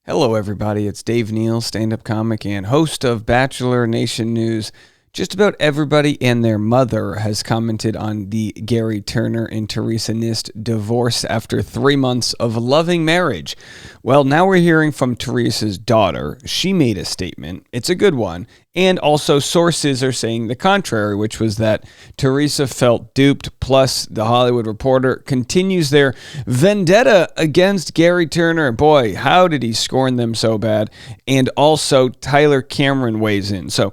Hello, everybody. It's Dave Neal, stand-up comic and host of Bachelor Nation News. Just about everybody and their mother has commented on the Gerry Turner and Teresa divorce after 3 months of loving marriage. Well, now we're hearing from Teresa's daughter. She made a statement. It's a good one. And also sources are saying the contrary, which was that Teresa felt duped, plus The Hollywood Reporter continues their vendetta against Gerry Turner. Boy, how did he scorn them so bad? And also Tyler Cameron weighs in. So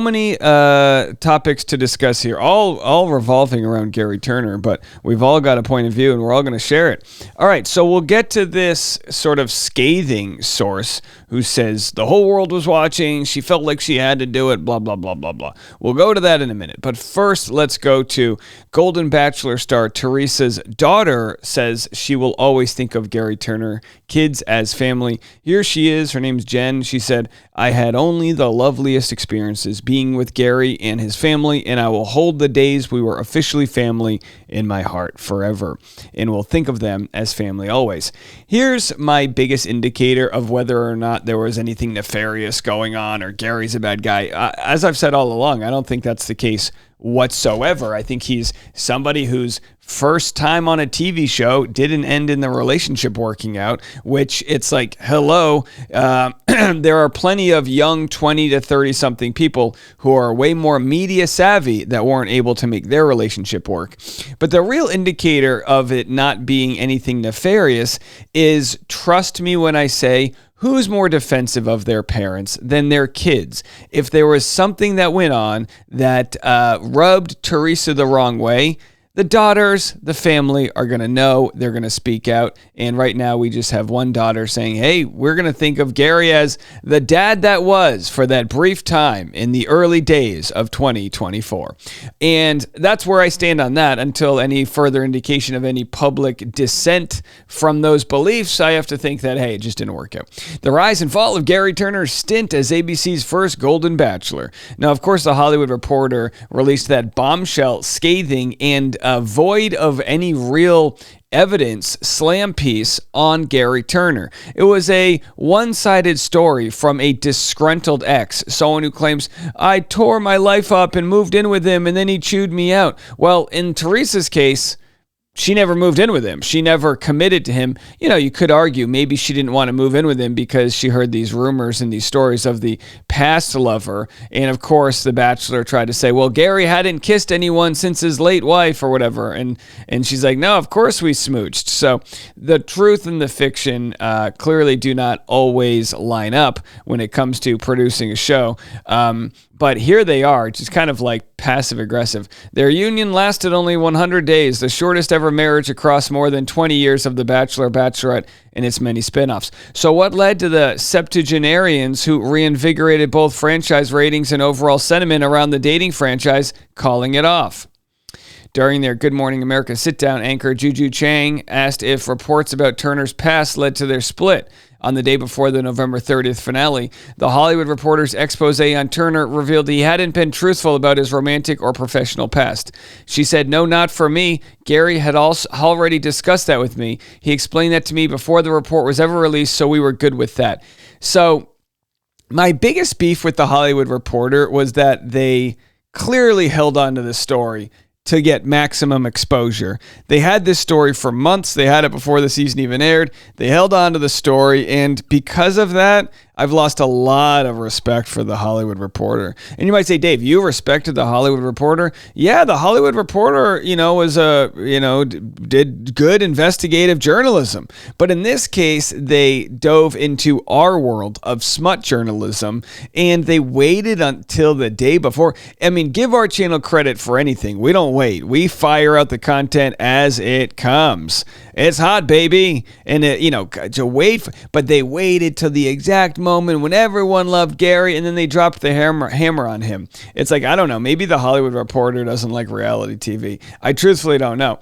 many topics to discuss here, all revolving around Gerry Turner, but we've all got a point of view and we're all going to share it. All right, so we'll get to this sort of scathing source who says the whole world was watching, she felt like she had to do it, blah, blah, blah, blah, blah. We'll go to that in a minute. But first, let's go to Golden Bachelor star Teresa's daughter says she will always think of Gerry Turner, kids as family. Here she is. Her name's Jen. She said, I had only the loveliest experiences being with Gerry and his family, and I will hold the days we were officially family in my heart forever, and will think of them as family always. Here's my biggest indicator of whether or not there was anything nefarious going on or Gerry's a bad guy. As I've said all along, I don't think that's the case whatsoever. I think he's somebody whose first time on a TV show didn't end in the relationship working out, which it's like, hello, there are plenty of young 20 to 30 something people who are way more media savvy that weren't able to make their relationship work. But the real indicator of it not being anything nefarious is, trust me when I say, who's more defensive of their parents than their kids? If there was something that went on that rubbed Teresa the wrong way, the daughters, the family are going to know, they're going to speak out. And right now we just have one daughter saying, hey, we're going to think of Gerry as the dad that was for that brief time in the early days of 2024. And that's where I stand on that until any further indication of any public dissent from those beliefs. I have to think that, hey, it just didn't work out. The rise and fall of Gerry Turner's stint as ABC's first Golden Bachelor. Now, of course, The Hollywood Reporter released that bombshell, scathing, and void of any real evidence slam piece on Gerry Turner. It was a one-sided story from a disgruntled ex, someone who claims, I tore my life up and moved in with him and then he chewed me out. Well, in Teresa's case, she never moved in with him. She never committed to him. You know, you could argue maybe she didn't want to move in with him because she heard these rumors and these stories of the past lover. And of course, The Bachelor tried to say, well, Gerry hadn't kissed anyone since his late wife or whatever. And she's like, no, of course we smooched. So the truth and the fiction clearly do not always line up when it comes to producing a show. But here they are, just kind of like passive aggressive. Their union lasted only 100 days, the shortest ever marriage across more than 20 years of The Bachelor, Bachelorette, and its many spinoffs. So what led to the septuagenarians who reinvigorated both franchise ratings and overall sentiment around the dating franchise calling it off? During their Good Morning America sit-down, anchor Juju Chang asked if reports about Turner's past led to their split. On the day before the November 30th finale, The Hollywood Reporter's expose on Turner revealed he hadn't been truthful about his romantic or professional past. She said, no, not for me. Gerry had already discussed that with me. He explained that to me before the report was ever released, so we were good with that. So my biggest beef with The Hollywood Reporter was that they clearly held on to the story to get maximum exposure. They had this story for months. They had it before the season even aired. They held on to the story, and because of that, I've lost a lot of respect for The Hollywood Reporter. And you might say, Dave, you respected The Hollywood Reporter? Yeah, The Hollywood Reporter, did good investigative journalism. But in this case, they dove into our world of smut journalism, and they waited until the day before. I mean, give our channel credit for anything. We don't wait. We fire out the content as it comes. It's hot, baby. And, but they waited till the exact moment when everyone loved Gerry, and then they dropped the hammer on him. It's like, I don't know, maybe The Hollywood Reporter doesn't like reality TV. I truthfully don't know.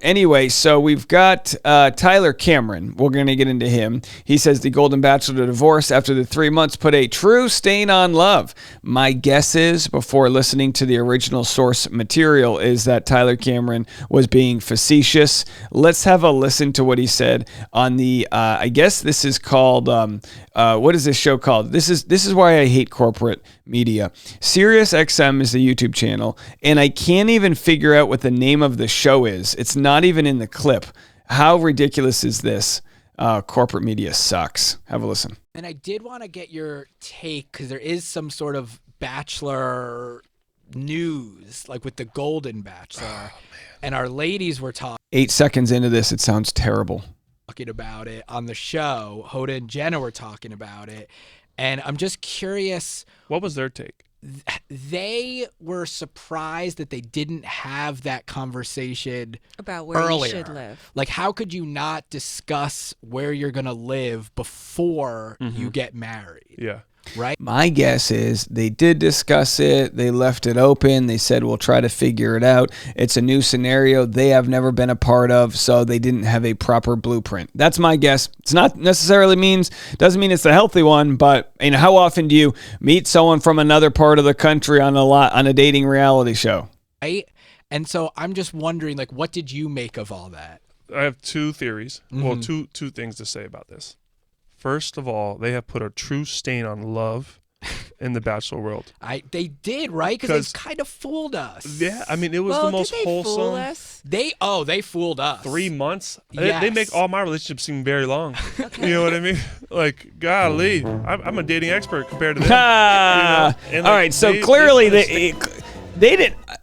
Anyway, so we've got Tyler Cameron. We're going to get into him. He says the Golden Bachelor divorce after the 3 months put a true stain on love. My guess is, before listening to the original source material, is that Tyler Cameron was being facetious. Let's have have a listen to what he said on the, I guess this is called, what is this show called? This is why I hate corporate media. Sirius XM is the YouTube channel, and I can't even figure out what the name of the show is. It's not even in the clip. How ridiculous is this? Corporate media sucks. Have a listen. And I did want to get your take, because there is some sort of Bachelor news, like with the Golden Bachelor, and our ladies were 8 seconds into this, it sounds terrible. Talking about it on the show. Hoda and Jenna were talking about it, and I'm just curious. What was their take? They were surprised that they didn't have that conversation about where earlier. You should live. Like, how could you not discuss where you're gonna live before you get married? Yeah. Right? My guess is they did discuss it. They left it open. They said, we'll try to figure it out. It's a new scenario they have never been a part of, so they didn't have a proper blueprint. That's my guess. It's not necessarily doesn't mean it's a healthy one, but how often do you meet someone from another part of the country on a dating reality show? Right? And so I'm just wondering, like, what did you make of all that? I have two theories. Well, two things to say about this. First of all, they have put a true stain on love in the Bachelor world. They did, right? Because they kind of fooled us. Yeah, I mean, it was the most did they wholesome. Fool us? They fooled us. 3 months. Yes. They make all my relationships seem very long. You know what I mean? Like, golly, I'm a dating expert compared to them. All right, so clearly they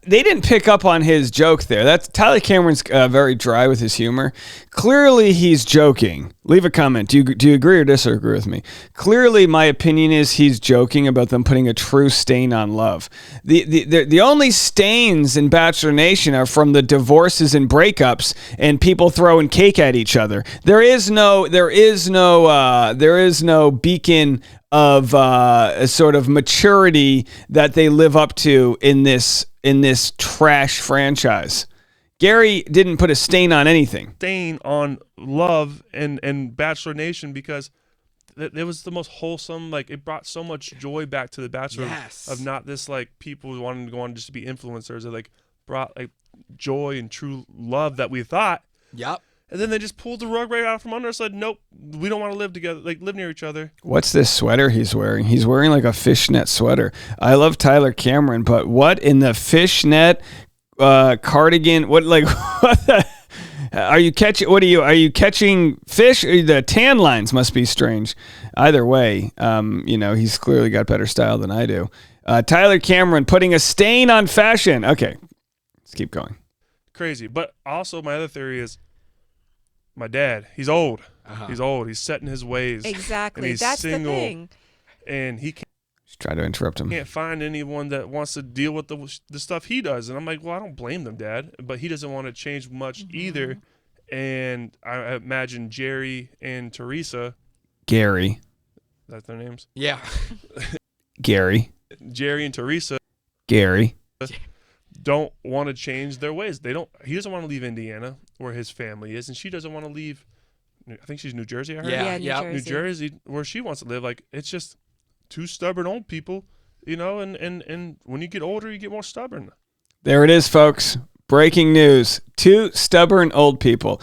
didn't pick up on his joke there. That's Tyler Cameron's very dry with his humor. Clearly he's joking. Leave a comment. Do you agree or disagree with me? Clearly my opinion is he's joking about them putting a true stain on love. The only stains in Bachelor Nation are from the divorces and breakups and people throwing cake at each other. There is no beacon of a sort of maturity that they live up to in this trash franchise. Gerry didn't put a stain on anything. Stain on love and Bachelor Nation, because it was the most wholesome. Like, it brought so much joy back to the Bachelor. Yes. Of not this, like, people wanting to go on just to be influencers. It, like, brought, like, joy and true love that we thought. Yep. And then they just pulled the rug right out from under us. Said, nope, we don't want to live together, like live near each other. What's this sweater he's wearing? He's wearing like a fishnet sweater. I love Tyler Cameron, but what in the fishnet cardigan? What the? Are you catching? Are you catching fish? The tan lines must be strange. Either way, he's clearly got better style than I do. Tyler Cameron putting a stain on fashion. Okay, let's keep going. Crazy, but also my other theory is, my dad, he's old. He's old. He's set in his ways. Exactly. And he's That's single, the thing. And he Just try to interrupt him. can't find anyone that wants to deal with the stuff he does. And I'm like, well, I don't blame them, Dad. But he doesn't want to change much either. And I imagine Gerry and Teresa. Gerry. That's their names? Yeah. Gerry. Gerry and Teresa. Gerry. Don't want to change their ways. He doesn't want to leave Indiana where his family is, and she doesn't want to leave. I think she's New Jersey, I heard. Yeah, New Jersey, where she wants to live. Like, it's just two stubborn old people, and when you get older, you get more stubborn. There it is, folks. Breaking news. 2 stubborn old people.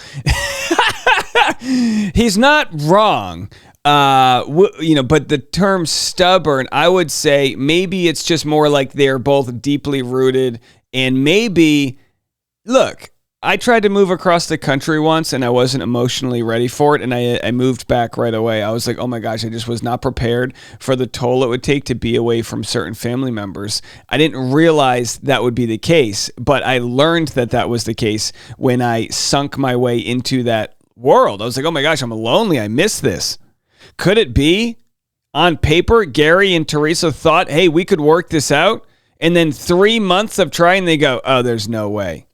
He's not wrong. But the term stubborn, I would say maybe it's just more like they're both deeply rooted. And maybe, look, I tried to move across the country once and I wasn't emotionally ready for it. And I moved back right away. I was like, oh my gosh, I just was not prepared for the toll it would take to be away from certain family members. I didn't realize that would be the case, but I learned that was the case when I sunk my way into that world. I was like, oh my gosh, I'm lonely. I miss this. Could it be on paper, Gerry and Teresa thought, hey, we could work this out? And then 3 months of trying, they go, oh, there's no way.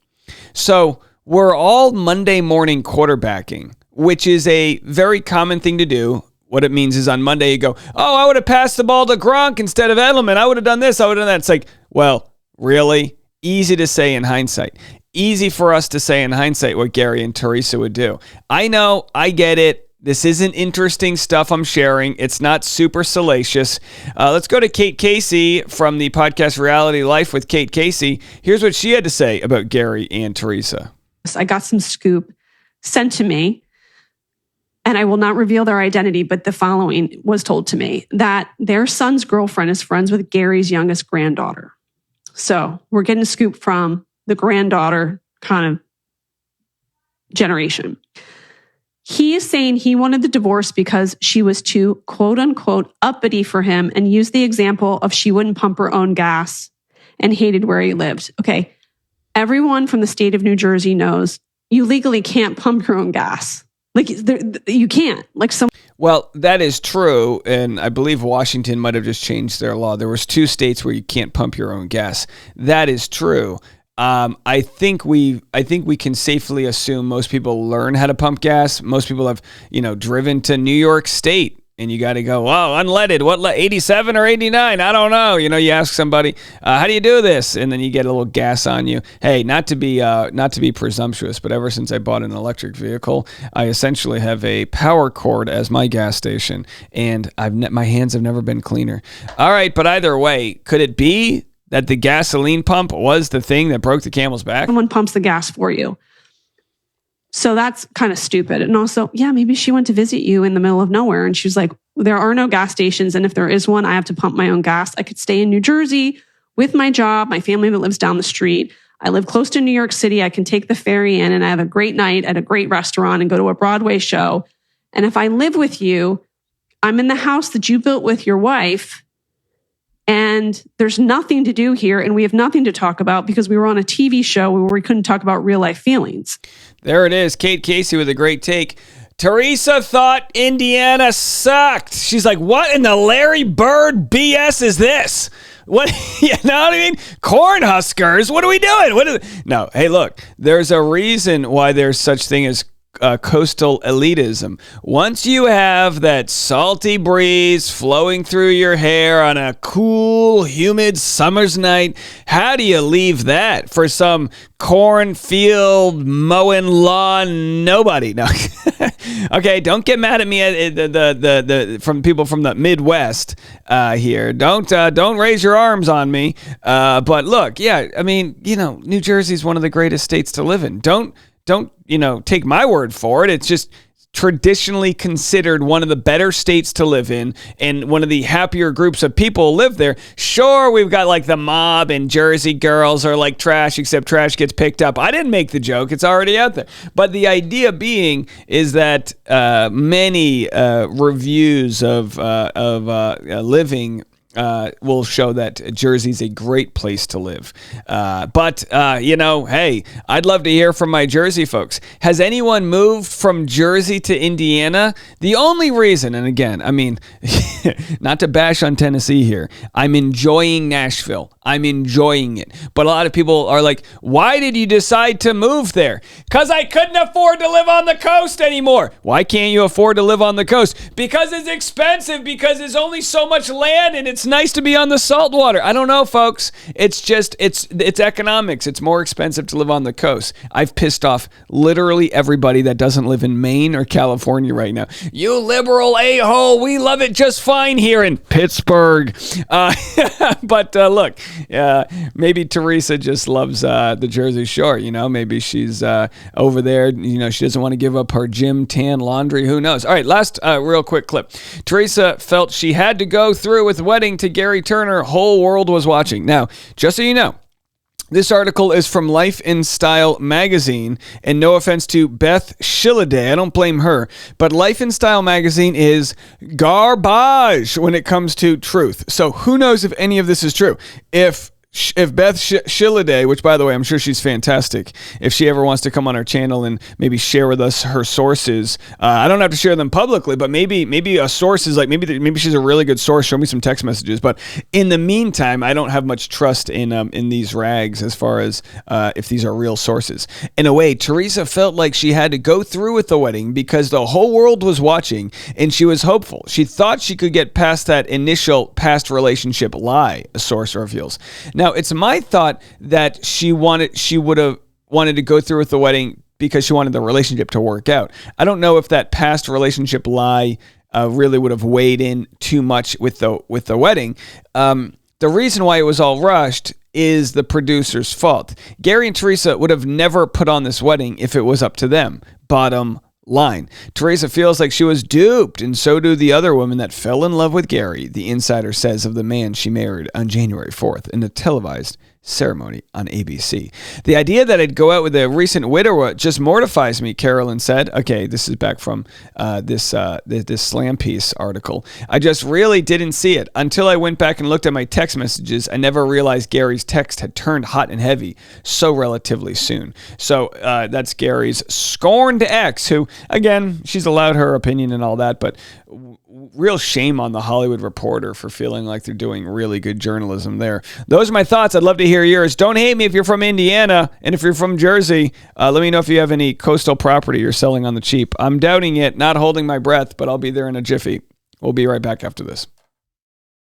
So we're all Monday morning quarterbacking, which is a very common thing to do. What it means is on Monday you go, oh, I would have passed the ball to Gronk instead of Edelman. I would have done this. I would have done that. It's like, well, really? Easy to say in hindsight. Easy for us to say in hindsight what Gerry and Teresa would do. I know. I get it. This isn't interesting stuff I'm sharing. It's not super salacious. Let's go to Kate Casey from the podcast Reality Life with Kate Casey. Here's what she had to say about Gerry and Teresa. I got some scoop sent to me, and I will not reveal their identity, but the following was told to me, that their son's girlfriend is friends with Gary's youngest granddaughter. So we're getting a scoop from the granddaughter kind of generation. He is saying he wanted the divorce because she was too, quote unquote, uppity for him, and used the example of she wouldn't pump her own gas and hated where he lived. Okay. Everyone from the state of New Jersey knows you legally can't pump your own gas. Like you can't. Well, that is true, and I believe Washington might have just changed their law. There was 2 states where you can't pump your own gas. That is true. I think we can safely assume most people learn how to pump gas. Most people have, driven to New York State, and you got to go, unleaded, what, 87 or 89? I don't know. You ask somebody, how do you do this? And then you get a little gas on you. Hey, not to be presumptuous, but ever since I bought an electric vehicle, I essentially have a power cord as my gas station, and my hands have never been cleaner. All right, but either way, could it be that the gasoline pump was the thing that broke the camel's back? Someone pumps the gas for you. So that's kind of stupid. And also, maybe she went to visit you in the middle of nowhere and she was like, there are no gas stations. And if there is one, I have to pump my own gas. I could stay in New Jersey with my job, my family that lives down the street. I live close to New York City. I can take the ferry in and I have a great night at a great restaurant and go to a Broadway show. And if I live with you, I'm in the house that you built with your wife. And there's nothing to do here, and we have nothing to talk about because we were on a TV show where we couldn't talk about real life feelings. There it is. Kate Casey with a great take. Teresa thought Indiana sucked. She's like, what in the Larry Bird BS is this? What, you know what I mean? Cornhuskers? What are we doing? No, hey, look, there's a reason why there's such thing as coastal elitism. Once you have that salty breeze flowing through your hair on a cool, humid summer's night, how do you leave that for some cornfield mowing lawn nobody? No. Okay, don't get mad at me from people from the Midwest here. Don't raise your arms on me. But look, New Jersey's one of the greatest states to live in. Don't take my word for it. It's just traditionally considered one of the better states to live in and one of the happier groups of people live there. Sure, we've got like the mob and Jersey girls are like trash, except trash gets picked up. I didn't make the joke. It's already out there. But the idea being is that many reviews of living will show that Jersey's a great place to live. But hey, I'd love to hear from my Jersey folks. Has anyone moved from Jersey to Indiana? The only reason, and again, not to bash on Tennessee here, I'm enjoying Nashville. I'm enjoying it. But a lot of people are like, why did you decide to move there? Because I couldn't afford to live on the coast anymore. Why can't you afford to live on the coast? Because it's expensive, because there's only so much land and it's nice to be on the salt water. I don't know, folks. It's just, it's economics. It's more expensive to live on the coast. I've pissed off literally everybody that doesn't live in Maine or California right now. You liberal a-hole, we love it just fine here in Pittsburgh. But look, maybe Teresa just loves the Jersey Shore. Maybe she's over there. She doesn't want to give up her gym, tan, laundry. Who knows? All right, last real quick clip. Teresa felt she had to go through with the wedding to Gary Turner. Whole world was watching. Now, just so you know, this article is from Life in Style magazine, and no offense to Beth Shilliday, I don't blame her, but Life in Style magazine is garbage when it comes to truth. So who knows if any of this is true? If Beth Shilliday, which by the way, I'm sure she's fantastic, if she ever wants to come on our channel and maybe share with us her sources, I don't have to share them publicly, but maybe a source is like, maybe she's a really good source. Show me some text messages. But in the meantime, I don't have much trust in these rags as far as if these are real sources. In a way, Teresa felt like she had to go through with the wedding because the whole world was watching and she was hopeful. She thought she could get past that initial past relationship lie, a source reveals. Now, it's my thought that she would have wanted to go through with the wedding because she wanted the relationship to work out. I don't know if that past relationship lie really would have weighed in too much with the wedding. The reason why it was all rushed is the producer's fault. Gerry and Teresa would have never put on this wedding if it was up to them. Bottom line. Teresa feels like she was duped, and so do the other women that fell in love with Gerry, the insider says of the man she married on January 4th in a televised ceremony on ABC. The idea that I'd go out with a recent widower just mortifies me, Carolyn said. Okay, this is back from this Slam Piece article. I just really didn't see it. Until I went back and looked at my text messages, I never realized Gerry's text had turned hot and heavy so relatively soon. So that's Gerry's scorned ex, who, again, she's allowed her opinion and all that, but real shame on the Hollywood Reporter for feeling like they're doing really good journalism there. Those are my thoughts. I'd love to hear yours. Don't hate me if you're from Indiana, and if you're from Jersey, let me know if you have any coastal property you're selling on the cheap. I'm doubting it, not holding my breath, but I'll be there in a jiffy. We'll be right back after this.